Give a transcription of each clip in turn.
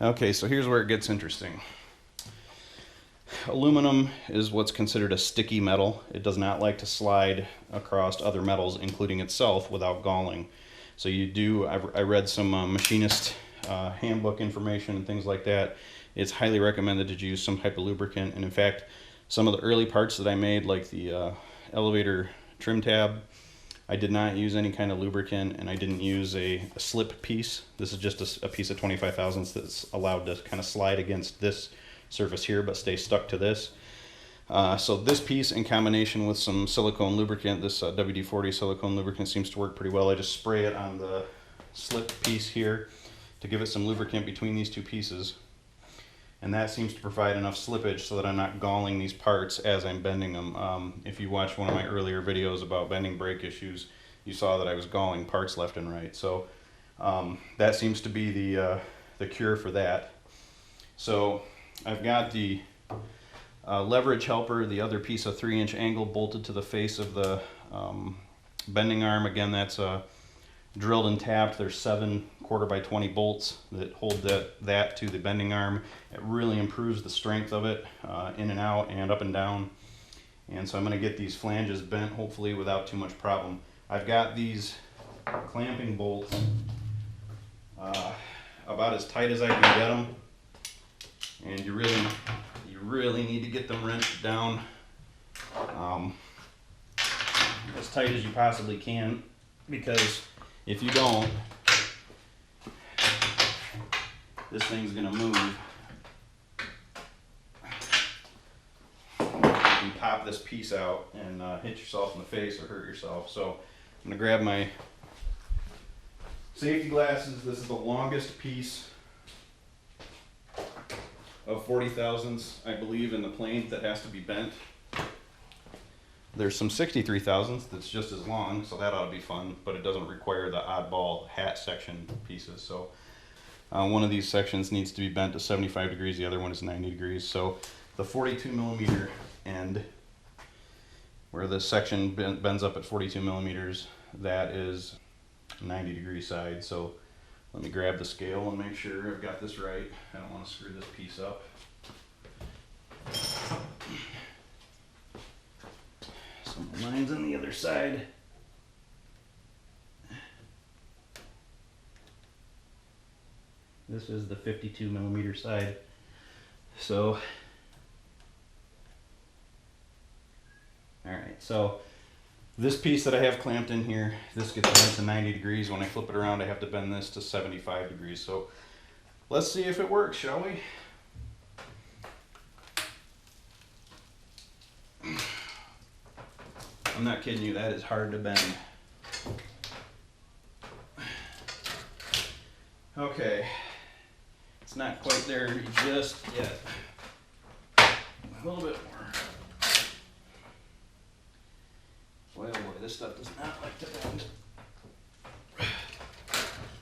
Okay, so here's where it gets interesting. Aluminum is what's considered a sticky metal. It does not like to slide across other metals, including itself, without galling. So I read some machinist handbook information and things like that. It's highly recommended to use some type of lubricant. And in fact, some of the early parts that I made, like the elevator trim tab, I did not use any kind of lubricant, and I didn't use a slip piece. This is just a piece of 25 thousandths that's allowed to kind of slide against this surface here, but stay stuck to this. So this piece, in combination with some silicone lubricant, this WD-40 silicone lubricant, seems to work pretty well. I just spray it on the slip piece here to give it some lubricant between these two pieces. And that seems to provide enough slippage so that I'm not galling these parts as I'm bending them. If you watched one of my earlier videos about bending brake issues, you saw that I was galling parts left and right. So that seems to be the cure for that. So I've got the leverage helper, the other piece of 3-inch angle bolted to the face of the bending arm. Again, that's drilled and tapped. There's 7 1/4x20 bolts that hold that to the bending arm. It really improves the strength of it in and out and up and down. And so I'm going to get these flanges bent, hopefully without too much problem. I've got these clamping bolts about as tight as I can get them. And you really need to get them wrenched down as tight as you possibly can, because if you don't, this thing's gonna move. You can pop this piece out and hit yourself in the face or hurt yourself. So I'm gonna grab my safety glasses. This is the longest piece of 40 thousandths, I believe, in the plane that has to be bent. There's some 63 thousandths that's just as long, so that ought to be fun, but it doesn't require the oddball hat section pieces. So one of these sections needs to be bent to 75 degrees, the other one is 90 degrees. So the 42 millimeter end, where the section bends up at 42 millimeters, that is 90 degree side. So let me grab the scale and make sure I've got this right. I don't want to screw this piece up. Some lines on the other side. This is the 52 millimeter side. So, all right, so this piece that I have clamped in here, this gets bent to 90 degrees. When I flip it around, I have to bend this to 75 degrees. So let's see if it works, shall we? I'm not kidding you, that is hard to bend. Okay, it's not quite there just yet. A little bit more. Boy, oh boy, this stuff does not like to bend.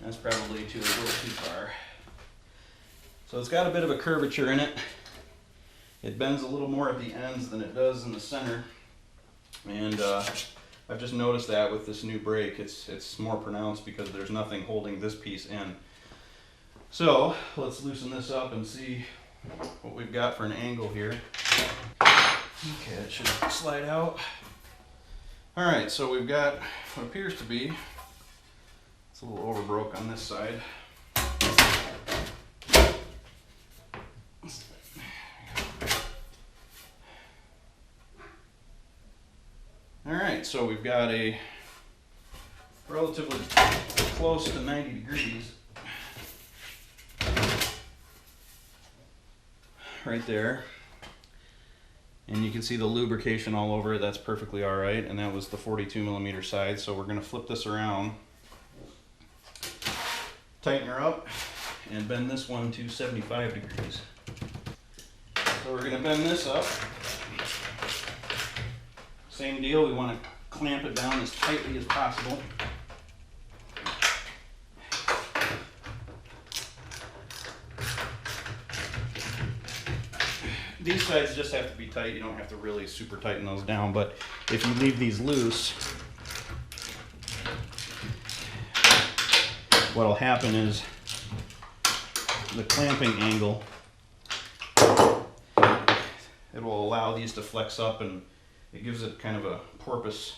That's probably a little too far. So it's got a bit of a curvature in it. It bends a little more at the ends than it does in the center. And I've just noticed that with this new brake, it's more pronounced because there's nothing holding this piece in. So let's loosen this up and see what we've got for an angle here. Okay, that should slide out. All right, so we've got what appears to be, it's a little overbroke on this side. All right, so we've got a relatively close to 90 degrees right there. And you can see the lubrication all over it. That's perfectly all right. And that was the 42 millimeter side. So we're going to flip this around, tighten her up, and bend this one to 75 degrees. So we're going to bend this up. Same deal, we want to clamp it down as tightly as possible. These sides just have to be tight. You don't have to really super tighten those down, but if you leave these loose, what'll happen is the clamping angle, it will allow these to flex up, and it gives it kind of a porpoise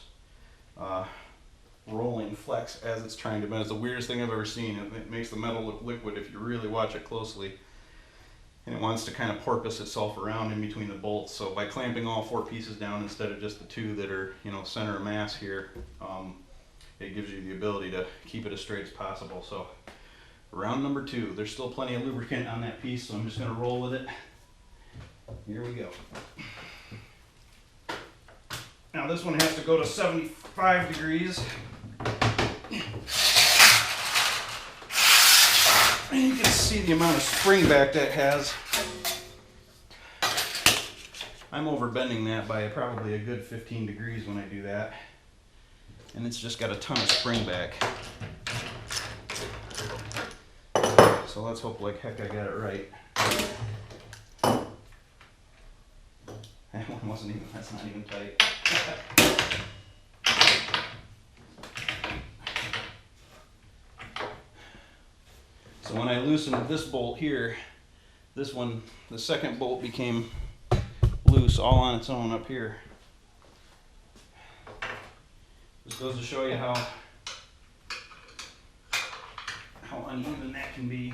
rolling flex as it's trying to bend. It's the weirdest thing I've ever seen. It makes the metal look liquid if you really watch it closely. And it wants to kind of porpoise itself around in between the bolts. So by clamping all 4 pieces down instead of just the 2 that are, you know, center of mass here, it gives you the ability to keep it as straight as possible. So round number 2, there's still plenty of lubricant on that piece, so I'm just going to roll with it. Here we go. Now this one has to go to 75 degrees. And you can see the amount of spring back that has. I'm overbending that by probably a good 15 degrees when I do that. And it's just got a ton of spring back. So let's hope like heck I got it right. That one wasn't even, that's not even tight. So when I loosened this bolt here, this one, the second bolt became loose all on its own up here. This goes to show you how uneven that can be.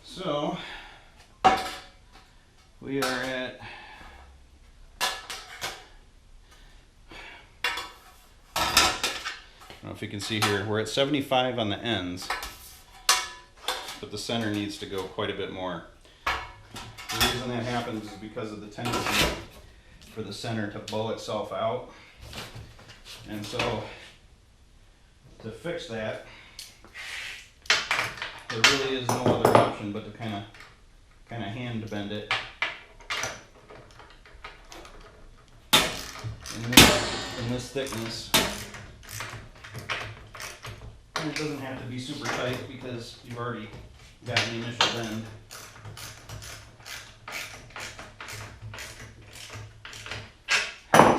So we are at I don't know if you can see here, we're at 75 on the ends, but the center needs to go quite a bit more. The reason that happens is because of the tendency for the center to bow itself out. And so to fix that, there really is no other option but to kind of hand bend it in this thickness. And it doesn't have to be super tight because you've already got the initial bend.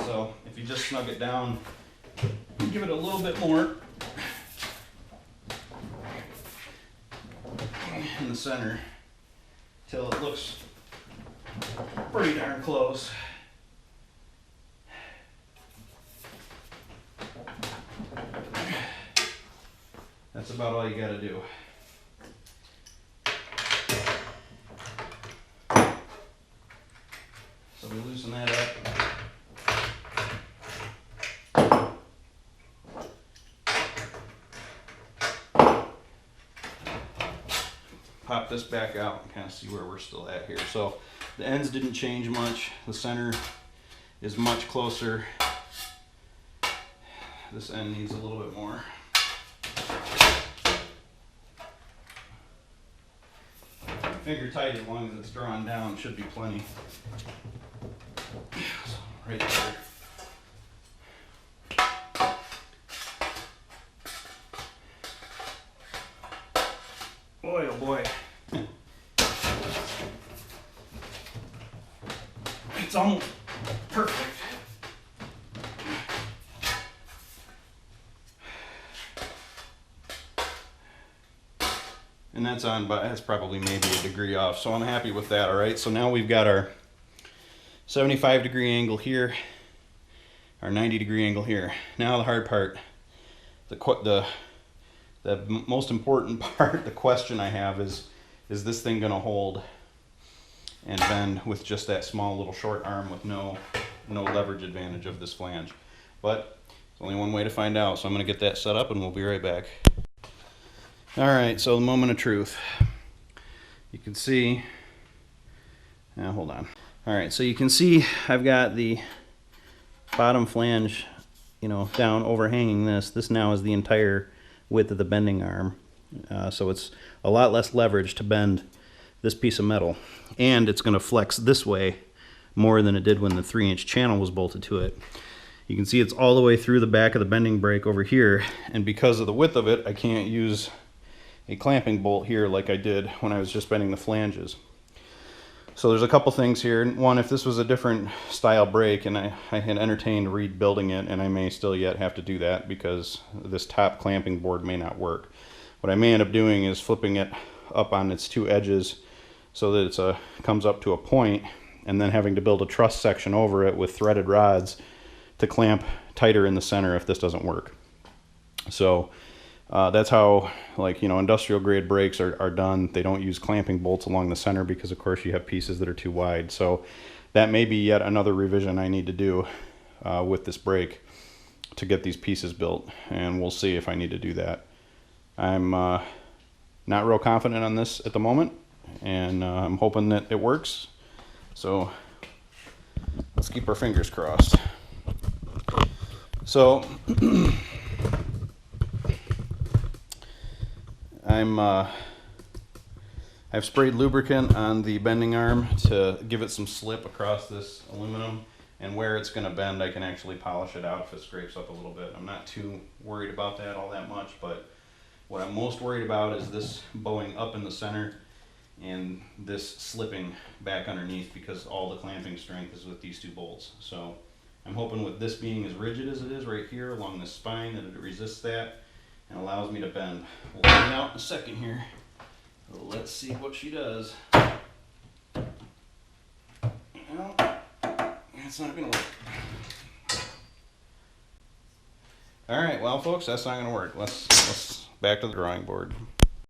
So if you just snug it down, give it a little bit more in the center till it looks pretty darn close. That's about all you got to do. So we loosen that up. Pop this back out and kind of see where we're still at here. So the ends didn't change much. The center is much closer. This end needs a little bit more. Finger tight as long as it's drawn down, should be plenty. So, right there. Boy, oh boy. It's almost perfect. And that's on, but that's probably maybe a degree off. So I'm happy with that, all right? So now we've got our 75 degree angle here, our 90 degree angle here. Now the hard part, the most important part, the question I have is this thing gonna hold and bend with just that small little short arm with no leverage advantage of this flange? But there's only one way to find out, so I'm gonna get that set up and we'll be right back. All right, so the moment of truth. You can see, now hold on. All right, so you can see I've got the bottom flange, you know, down overhanging this. This now is the entire width of the bending arm. So it's a lot less leverage to bend this piece of metal. And it's gonna flex this way more than it did when the 3-inch channel was bolted to it. You can see it's all the way through the back of the bending brake over here, and because of the width of it, I can't use a clamping bolt here like I did when I was just bending the flanges. So there's a couple things here. One, if this was a different style brake and I had entertained rebuilding it, and I may still yet have to do that because this top clamping board may not work. What I may end up doing is flipping it up on its two edges so that it comes up to a point, and then having to build a truss section over it with threaded rods to clamp tighter in the center if this doesn't work. So that's how, like, you know, industrial grade brakes are done. They don't use clamping bolts along the center because of course you have pieces that are too wide. So that may be yet another revision I need to do with this brake to get these pieces built, and we'll see if I need to do that. I'm not real confident on this at the moment, and I'm hoping that it works. So let's keep our fingers crossed. So I've sprayed lubricant on the bending arm to give it some slip across this aluminum, and where it's going to bend I can actually polish it out if it scrapes up a little bit. I'm not too worried about that all that much, but what I'm most worried about is this bowing up in the center and this slipping back underneath, because all the clamping strength is with these two bolts. So I'm hoping with this being as rigid as it is right here along this spine that it resists that and allows me to bend. We'll find out in a second here. Let's see what she does. Well, that's not gonna work. All right, well folks, that's not gonna work. Let's back to the drawing board.